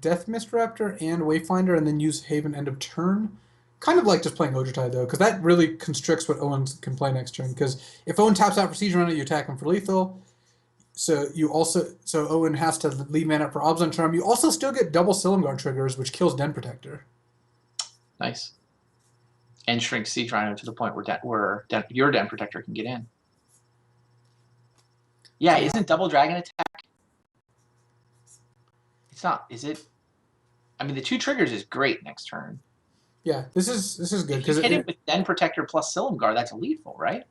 Deathmist Raptor and Wayfinder and then use Haven end of turn. Kind of like just playing Ojutai, though, because that really constricts what Owen can play next turn. Because if Owen taps out for Siege Runner, you attack him for lethal. So Owen has to leave mana for Obs on Charm. You also still get double Silumgar triggers, which kills Den Protector. Nice. And shrinks Siege Rhino to the point where your Den Protector can get in. Yeah, isn't double Dragon attack? It's not, is it? I mean, the 2 triggers is great next turn. Yeah, this is good because hit it with Den Protector plus Silumgar, that's lethal, right?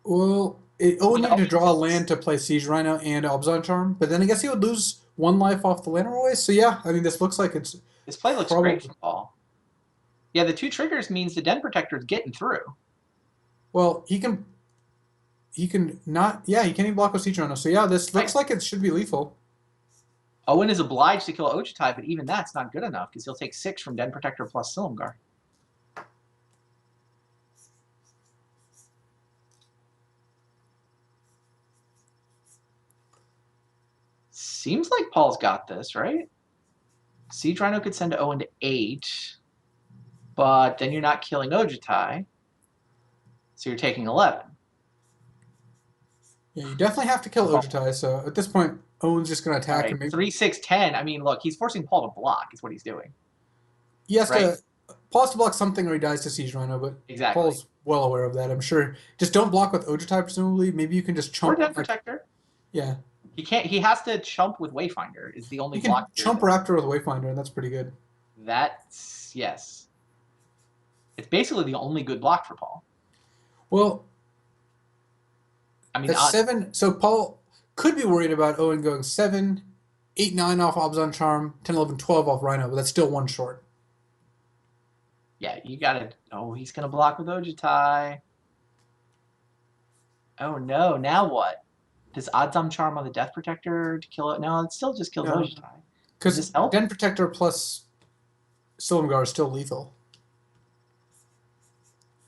Well, Owen needed to draw a land to play Siege Rhino and Obzon Charm, but then I guess he would lose 1 life off the Llanowar. So yeah, I mean, this looks like it's... This play looks great for Paul. Yeah, the 2 triggers means the Den Protector is getting through. Well, he can not... Yeah, he can't even block with Siege Rhino. So yeah, this looks like it should be lethal. Owen is obliged to kill Ojutai, but even that's not good enough because he'll take 6 from Den Protector plus Silumgar. Seems like Paul's got this, right? Siege Rhino could send Owen to 8, but then you're not killing Ojutai, so you're taking 11. Yeah, you definitely have to kill Ojutai, so at this point, Owen's just going to attack right. and maybe... 3, 6, 10. I mean, look, he's forcing Paul to block is what he's doing. He has to... Paul has to block something or he dies to Siege Rhino, but Paul's well aware of that, I'm sure. Just don't block with Ojutai, presumably. Maybe you can just chump... Or Den Protector. Yeah. He can't. He has to chump with Wayfinder. Is the only block. He can chump Raptor with Wayfinder, and that's pretty good. That's yes. It's basically the only good block for Paul. Well, I mean, 7. So Paul could be worried about Owen going 7, 8, 9 off Obzon Charm, 10, 11, 12 off Rhino, but that's still 1 short. Yeah, you gotta. Oh, he's gonna block with Ojutai. Oh no! Now what? Does Odzom Charm on the Death Protector to kill it? No, it still just kills Ojutai. Because Den Protector plus Silumgar is still lethal.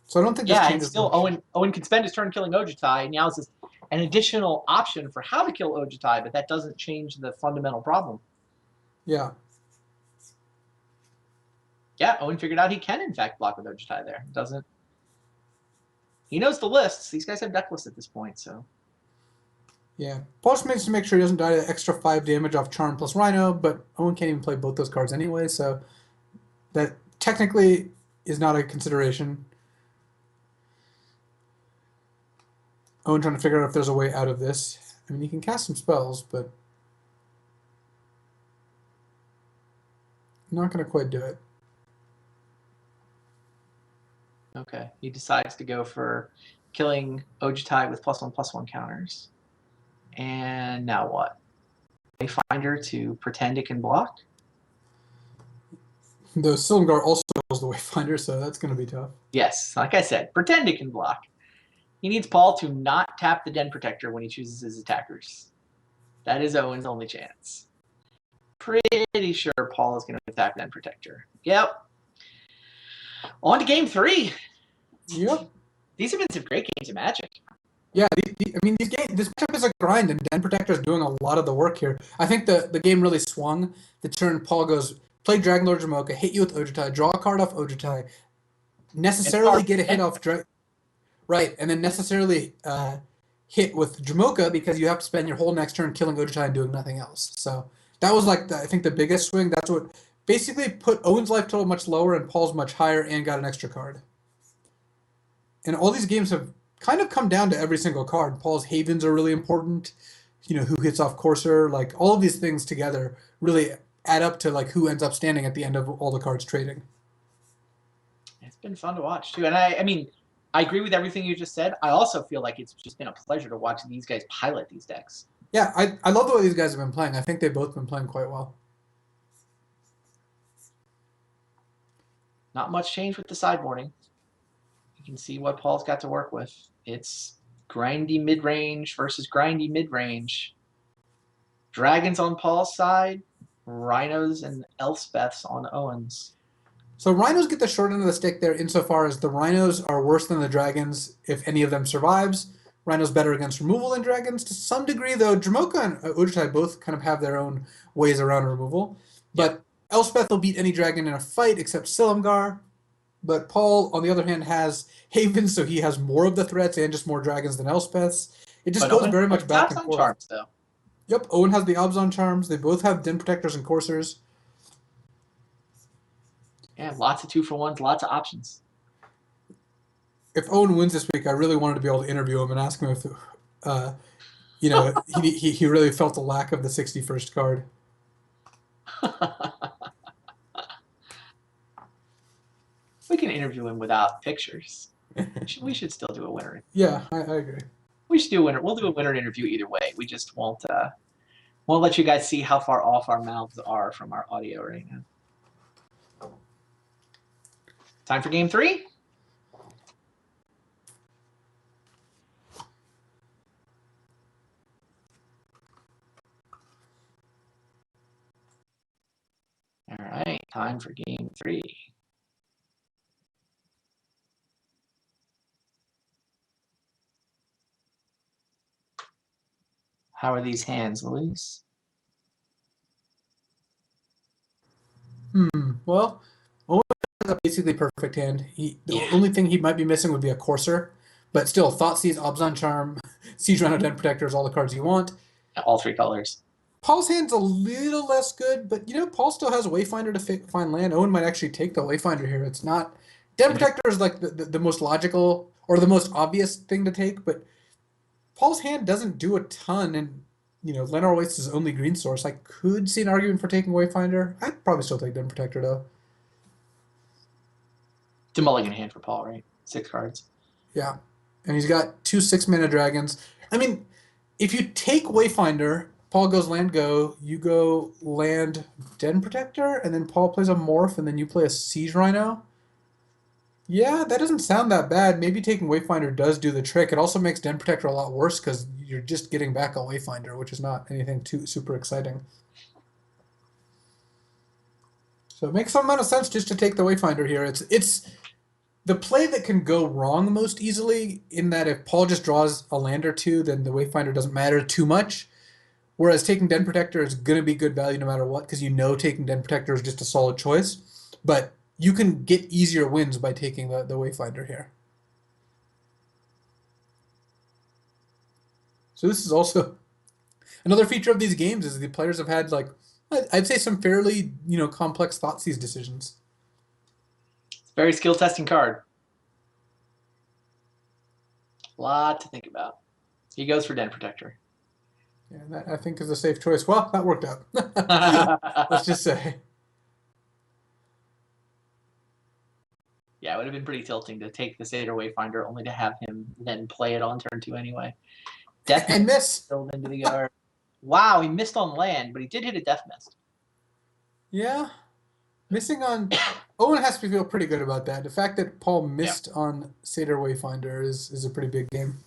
So I don't think this changes. Yeah, still Owen can spend his turn killing Ojutai, and now it's an additional option for how to kill Ojutai, but that doesn't change the fundamental problem. Yeah. Yeah, Owen figured out he can in fact block with Ojutai there. Doesn't. He knows the lists. These guys have deck lists at this point, so. Yeah. Paul just needs to make sure he doesn't die to extra 5 damage off Charm plus Rhino, but Owen can't even play both those cards anyway, so that technically is not a consideration. Owen trying to figure out if there's a way out of this. I mean, he can cast some spells, but not going to quite do it. Okay. He decides to go for killing Ojutai with +1/+1 counters. And now what? Wayfinder to pretend it can block. The Silumgar also knows the Wayfinder, so that's going to be tough. Yes, like I said, pretend it can block. He needs Paul to not tap the Den Protector when he chooses his attackers. That is Owen's only chance. Pretty sure Paul is going to tap Den Protector. Yep. On to game 3. Yep. These have been some great games of Magic. Yeah, this matchup is a grind, and Den Protector is doing a lot of the work here. I think the game really swung. The turn Paul goes, play Dragon Lord Jamoka, hit you with Ojutai, draw a card off Ojutai, necessarily get a hit off right, and then necessarily hit with Jamoka because you have to spend your whole next turn killing Ojutai and doing nothing else. So that was like I think the biggest swing. That's what basically put Owen's life total much lower and Paul's much higher, and got an extra card. And all these games have kind of come down to every single card. Paul's Havens are really important. Who hits off Courser, like all of these things together really add up to like who ends up standing at the end of all the cards trading. It's been fun to watch too, and I mean, I agree with everything you just said. I also feel like it's just been a pleasure to watch these guys pilot these decks. Yeah, I love the way these guys have been playing. I think they've both been playing quite well. Not much change with the sideboarding. You can see what Paul's got to work with. It's grindy mid-range versus grindy mid-range. Dragons on Paul's side, Rhinos and Elspeths on Owen's. So Rhinos get the short end of the stick there insofar as the Rhinos are worse than the Dragons if any of them survives. Rhinos better against removal than Dragons to some degree, though Jamoka and Ojutai both kind of have their own ways around removal. But Elspeth will beat any dragon in a fight except Silumgar. But Paul, on the other hand, has Haven, so he has more of the threats and just more dragons than Elspeth's. It just goes very much back and forth. Charms, though. Yep, Owen has the Obzon Charms. They both have Den Protectors and Coursers. Yeah, lots of 2-for-1s, lots of options. If Owen wins this week, I really wanted to be able to interview him and ask him if, he really felt the lack of the 61st card. We can interview him without pictures. We should still do a winner. Yeah, I agree. We should do a winner. We'll do a winner interview either way. We just won't let you guys see how far off our mouths are from our audio right now. Time for game 3. All right, time for game 3. How are these hands, Luis? Well, Owen has a basically perfect hand. The only thing he might be missing would be a Courser, but still, Thoughtseize, Obzon Charm, Siege Rhino, Den Protector is all the cards you want. All 3 colors. Paul's hand's a little less good, but Paul still has Wayfinder to find land. Owen might actually take the Wayfinder here. It's not Den Protector is like the most logical or the most obvious thing to take, but Paul's hand doesn't do a ton, and Lenore Waste is his only green source. I could see an argument for taking Wayfinder. I'd probably still take Den Protector though. It's a mulligan hand for Paul, right? 6 cards. Yeah, and he's got 2 6-mana dragons. I mean, if you take Wayfinder, Paul goes land go, you go land Den Protector, and then Paul plays a Morph, and then you play a Siege Rhino. Yeah, that doesn't sound that bad. Maybe taking Wayfinder does do the trick. It also makes Den Protector a lot worse because you're just getting back a Wayfinder, which is not anything too super exciting. So it makes some amount of sense just to take the Wayfinder here. It's the play that can go wrong most easily in that if Paul just draws a land or 2, then the Wayfinder doesn't matter too much. Whereas taking Den Protector is going to be good value no matter what because taking Den Protector is just a solid choice. But you can get easier wins by taking the Wayfinder here. So this is also another feature of these games is the players have had I'd say some fairly complex Thoughtseize decisions. It's a very skill testing card. A lot to think about. He goes for Den Protector. Yeah, that I think is a safe choice. Well, that worked out. Let's just say. Yeah, it would have been pretty tilting to take the Seder Wayfinder only to have him then play it on turn 2 anyway. Death and miss. Filled into the yard. Wow, he missed on land, but he did hit a death mist. Yeah. Missing on... Owen has to feel pretty good about that. The fact that Paul missed on Satyr Wayfinder is a pretty big game.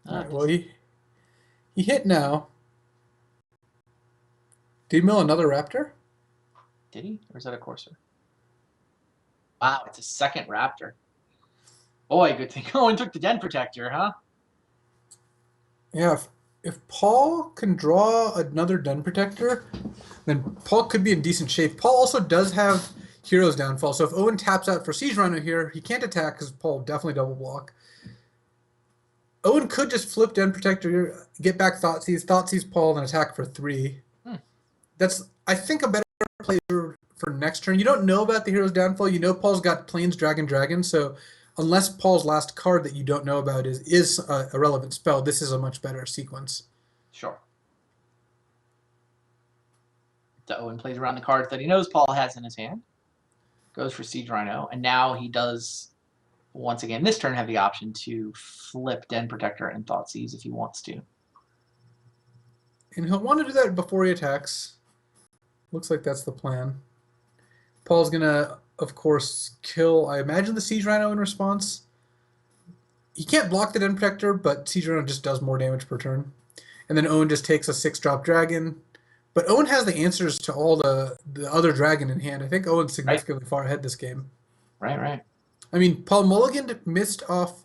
All right, well, he hit now. Did he mill another Raptor? Did he? Or is that a Courser? Wow, it's a second Raptor. Boy, good thing Owen took the Den Protector, huh? Yeah, if Paul can draw another Den Protector, then Paul could be in decent shape. Paul also does have Hero's Downfall, so if Owen taps out for Siege Rhino here, he can't attack because Paul definitely double block. Owen could just flip Den Protector here, get back Thoughtseize Paul, and attack for 3. That's, I think, a better play for next turn. You don't know about the Hero's Downfall. You know Paul's got Plains Dragon, so unless Paul's last card that you don't know about is a relevant spell, this is a much better sequence. Sure. So Owen plays around the cards that he knows Paul has in his hand. Goes for Siege Rhino, and now he does, once again, this turn have the option to flip Den Protector and Thoughtseize if he wants to. And he'll want to do that before he attacks. Looks like that's the plan. Paul's going to, of course, kill, I imagine, the Siege Rhino in response. He can't block the Den Protector, but Siege Rhino just does more damage per turn. And then Owen just takes a 6-drop dragon. But Owen has the answers to all the other dragon in hand. I think Owen's significantly far ahead this game. Right. I mean, Paul Mulligan missed off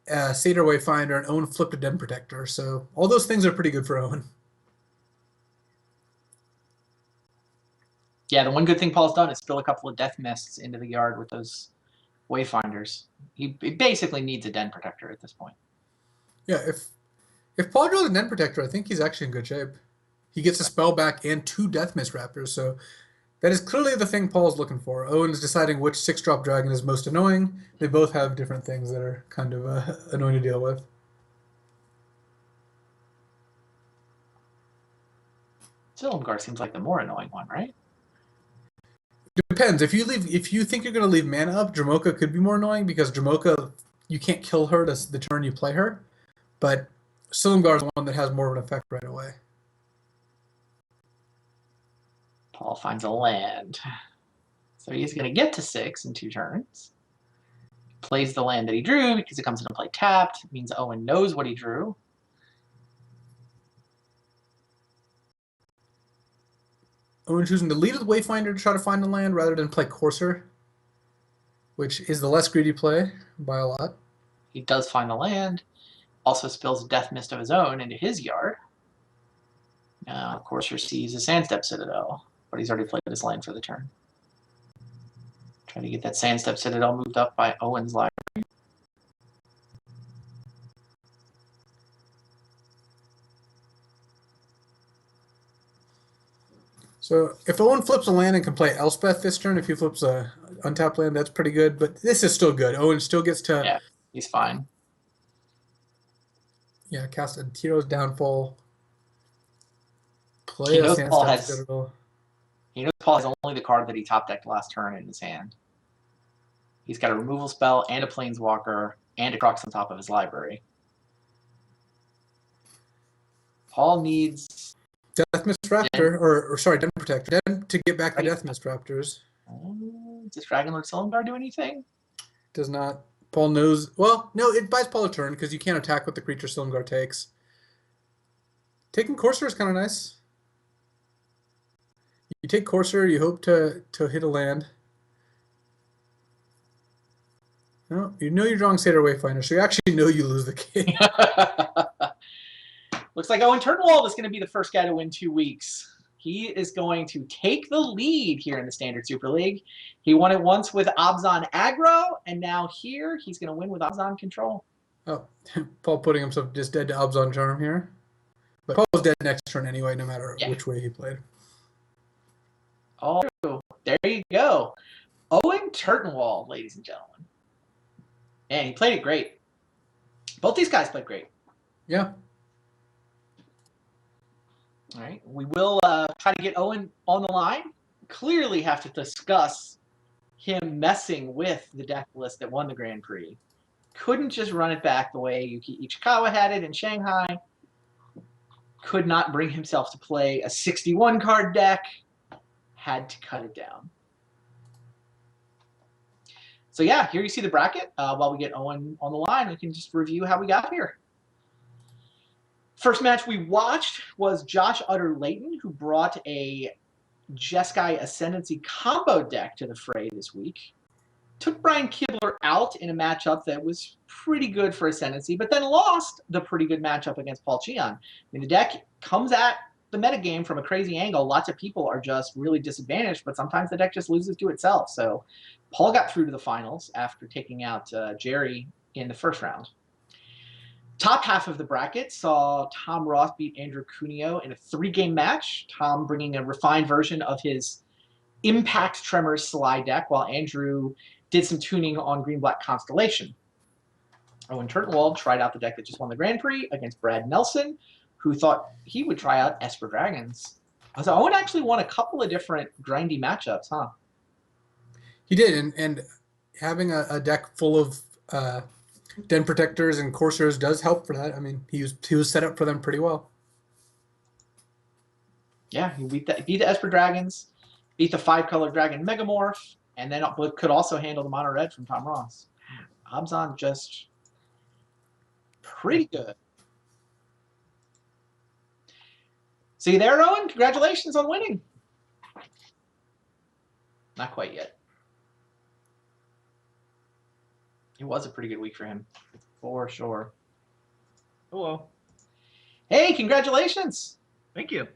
Satyr Wayfinder, and Owen flipped a Den Protector. So all those things are pretty good for Owen. Yeah, the one good thing Paul's done is spill a couple of Death Mists into the yard with those Wayfinders. He basically needs a Den Protector at this point. Yeah, if Paul draws a Den Protector, I think he's actually in good shape. He gets a spell back and 2 Death Mist Raptors, so that is clearly the thing Paul's looking for. Owen's deciding which 6-drop dragon is most annoying. They both have different things that are kind of annoying to deal with. Silumgar seems like the more annoying one, right? Depends. If you think you're going to leave mana up, Dramoka could be more annoying because Dramoka, you can't kill her the turn you play her, but Silumgar is the one that has more of an effect right away. Paul finds a land. So he's going to get to 6 in 2 turns. Plays the land that he drew because it comes into play tapped. It means Owen knows what he drew. Owen choosing to lead with Wayfinder to try to find the land rather than play Courser, which is the less greedy play by a lot. He does find the land. Also spills a Death Mist of his own into his yard. Now, Courser sees a Sandstep Citadel, but he's already played his land for the turn. Trying to get that Sandstep Citadel moved up by Owen's library. So if Owen flips a land and can play Elspeth this turn, if he flips a untapped land, that's pretty good. But this is still good. Owen still gets to... Yeah, he's fine. Yeah, cast a Hero's Downfall. Play a Sandstep Citadel. He knows Paul has only the card that he top decked last turn in his hand. He's got a removal spell and a Planeswalker and a Crux on top of his library. Paul needs... Death Mist Raptor, or sorry, Den Protector, to get back the Death Mist Raptors. Does Dragonlord Silumgar do anything? Does not. Paul knows. Well, no, it buys Paul a turn because you can't attack with the creature Silumgar takes. Taking Courser is kind of nice. You take Courser, you hope to hit a land. No, you know you're drawing Satyr Wayfinder, so you actually know you lose the game. Looks like Owen Turtenwald is going to be the first guy to win 2 weeks. He is going to take the lead here in the Standard Super League. He won it once with Abzan Aggro, and now here he's going to win with Abzan Control. Oh, Paul putting himself just dead to Abzan Charm here. But Paul's dead next turn anyway, no matter which way he played. Oh, there you go. Owen Turtenwald, ladies and gentlemen. And he played it great. Both these guys played great. Yeah. All right, we will try to get Owen on the line. Clearly have to discuss him messing with the deck list that won the Grand Prix. couldn't just run it back the way Yuki Ichikawa had it in Shanghai. Could not bring himself to play a 61 card deck. Had to cut it down. So yeah, here you see the bracket. While we get Owen on the line, we can just review how we got here. First match we watched was Josh Utter-Layton, who brought a Jeskai Ascendancy combo deck to the fray this week. Took Brian Kibler out in a matchup that was pretty good for Ascendancy, but then lost the pretty good matchup against Paul Cheon. I mean, the deck comes at the metagame from a crazy angle. Lots of people are just really disadvantaged, but sometimes the deck just loses to itself. So Paul got through to the finals after taking out Jerry in the first round. Top half of the bracket saw Tom Roth beat Andrew Cuneo in a 3-game match. Tom bringing a refined version of his Impact Tremors Sly deck, while Andrew did some tuning on Green-Black Constellation. Owen Turtenwald tried out the deck that just won the Grand Prix against Brad Nelson, who thought he would try out Esper Dragons. So Owen actually won a couple of different grindy matchups, huh? He did, and having a deck full of Den Protectors and Corsairs does help for that. I mean, he was set up for them pretty well. Yeah, he beat the Esper Dragons, beat the 5-color Dragon Megamorph, and then could also handle the Mono Red from Tom Ross. Abzan just pretty good. See you there, Owen. Congratulations on winning. Not quite yet. It was a pretty good week for him, for sure. Hello. Hey, congratulations. Thank you.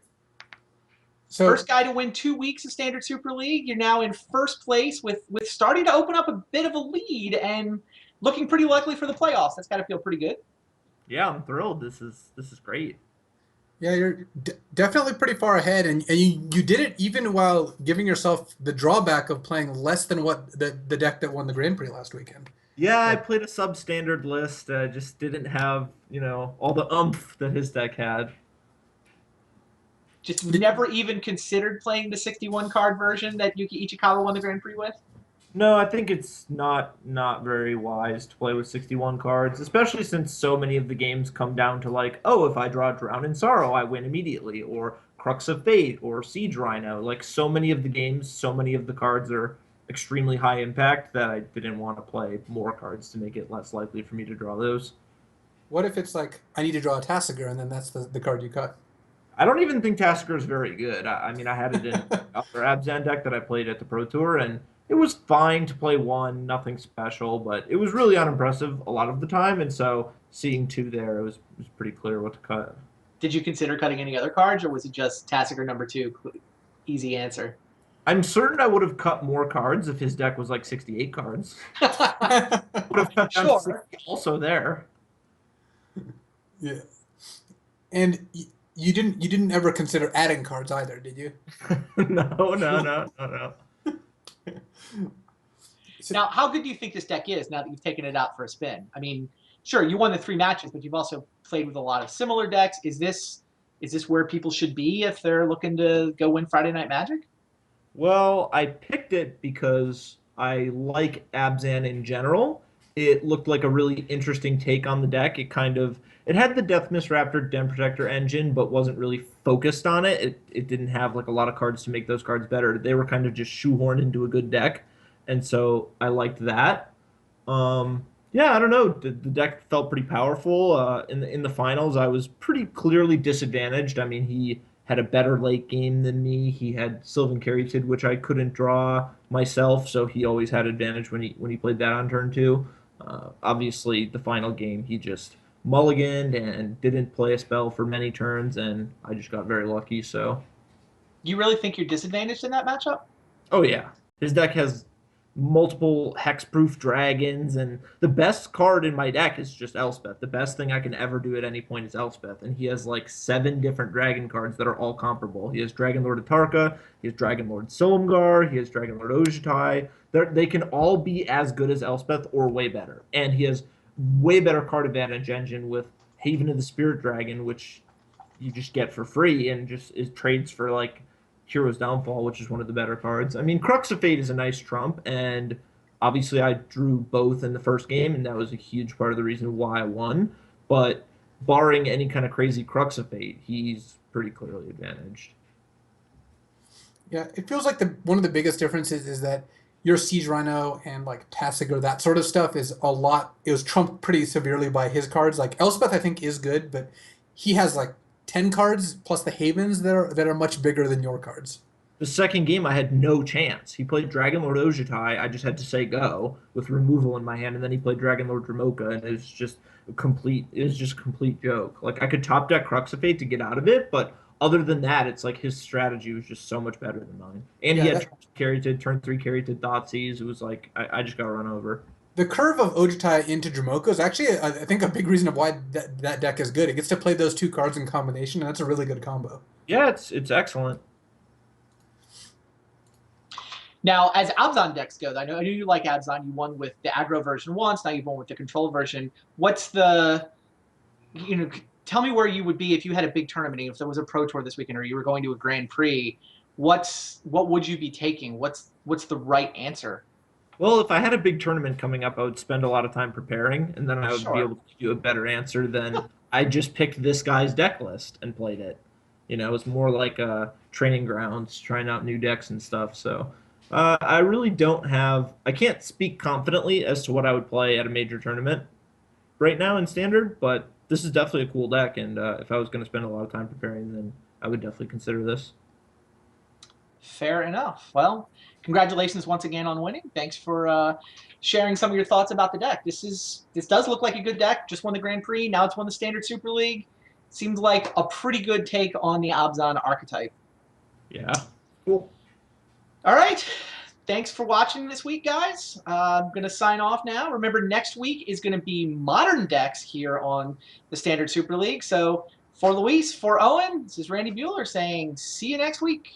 So, first guy to win 2 weeks of Standard Super League. You're now in first place with starting to open up a bit of a lead and looking pretty likely for the playoffs. That's got to feel pretty good. Yeah, I'm thrilled. This is great. yeah, you're definitely pretty far ahead, and you did it even while giving yourself the drawback of playing less than what the deck that won the Grand Prix last weekend. Yeah, I played a substandard list. Just didn't have, all the oomph that his deck had. Just never even considered playing the 61 card version that Yuki Ichikawa won the Grand Prix with? No, I think it's not very wise to play with 61 cards, especially since so many of the games come down to like, oh, if I draw Drown in Sorrow, I win immediately, or Crux of Fate, or Siege Rhino. Like, so many of the games, so many of the cards are extremely high impact that I didn't want to play more cards to make it less likely for me to draw those. What if it's like, I need to draw a Tasigur, and then that's the card you cut? I don't even think Tasigur is very good. I mean, I had it in other Abzan deck that I played at the Pro Tour, and it was fine to play one, nothing special, but it was really unimpressive a lot of the time, and so seeing 2 there, it was pretty clear what to cut. Did you consider cutting any other cards, or was it just Tasigur number 2? Easy answer. I'm certain I would have cut more cards if his deck was like 68 cards. Would have cut down Sure. 60 also there. Yeah, and you didn't ever consider adding cards either, did you? No. Now, how good do you think this deck is now that you've taken it out for a spin? I mean, sure, you won the 3 matches, but you've also played with a lot of similar decks. Is this where people should be if they're looking to go win Friday Night Magic? Well, I picked it because I like Abzan in general. It looked like a really interesting take on the deck. It had the Death Mist Raptor Den Protector engine, but wasn't really focused on it. It didn't have like a lot of cards to make those cards better. They were kind of just shoehorned into a good deck, and so I liked that. Yeah, I don't know. The deck felt pretty powerful. In the finals, I was pretty clearly disadvantaged. I mean, he had a better late game than me. He had Sylvan Caryatid, which I couldn't draw myself, so he always had advantage when he played that on turn 2. Obviously, the final game, he just mulliganed and didn't play a spell for many turns, and I just got very lucky. So, You really think you're disadvantaged in that matchup? oh yeah, his deck has multiple hexproof dragons, and the best card in my deck is just Elspeth. The best thing I can ever do at any point is Elspeth, and he has like 7 different dragon cards that are all comparable. He has Dragon Lord Atarka, he has Dragon Lord Silumgar, he has Dragon Lord Ojutai. They can all be as good as Elspeth or way better, and he has way better card advantage engine with Haven of the Spirit Dragon, which you just get for free and just trades for like Hero's Downfall, which is one of the better cards. I mean, Crux of Fate is a nice trump, and Obviously, I drew both in the first game, and that was a huge part of the reason why I won. But barring any kind of crazy crux of fate, he's pretty clearly advantaged. Yeah, it feels like one of the biggest differences is that your Siege Rhino and like Tasigur, that sort of stuff is a lot. It was trumped pretty severely by his cards. Like Elspeth, I think is good, but he has like 10 cards plus the Havens that are much bigger than your cards. The second game, I had no chance. He played Dragon Lord Ojutai. I just had to say go with removal in my hand, and then he played Dragon Lord Dramoka, and it was just a complete. It was just a complete joke. Like I could top deck Crux of Fate to get out of it, but other than that, it's like his strategy was just so much better than mine. And Yeah, he had turn 3 carry to Thoughtseize. It was like I just got run over. the curve of Ojutai into Dramoka is actually, I think, a big reason of why that deck is good. It gets to play those two cards in combination, and that's a really good combo. Yeah, it's excellent. Now, as Abzan decks go, I know you like Abzan. You won with the aggro version once. Now you've won with the control version. What's the, tell me where you would be if you had a big tournament, if there was a Pro Tour this weekend, or you were going to a Grand Prix. What would you be taking? What's the right answer? Well, if I had a big tournament coming up, I would spend a lot of time preparing, and then I would be able to give you a better answer than I just picked this guy's deck list and played it. It's more like training grounds, trying out new decks and stuff. So I really don't have. I can't speak confidently as to what I would play at a major tournament right now in Standard, but this is definitely a cool deck, and if I was going to spend a lot of time preparing, then I would definitely consider this. Fair enough. Well, congratulations once again on winning. Thanks for sharing some of your thoughts about the deck. This does look like a good deck. Just won the Grand Prix. Now it's won the Standard Super League. Seems like a pretty good take on the Abzan archetype. Yeah. Cool. All right. Thanks for watching this week, guys. I'm going to sign off now. Remember, next week is going to be modern decks here on the Standard Super League. So for Luis, for Owen, this is Randy Bueller saying see you next week.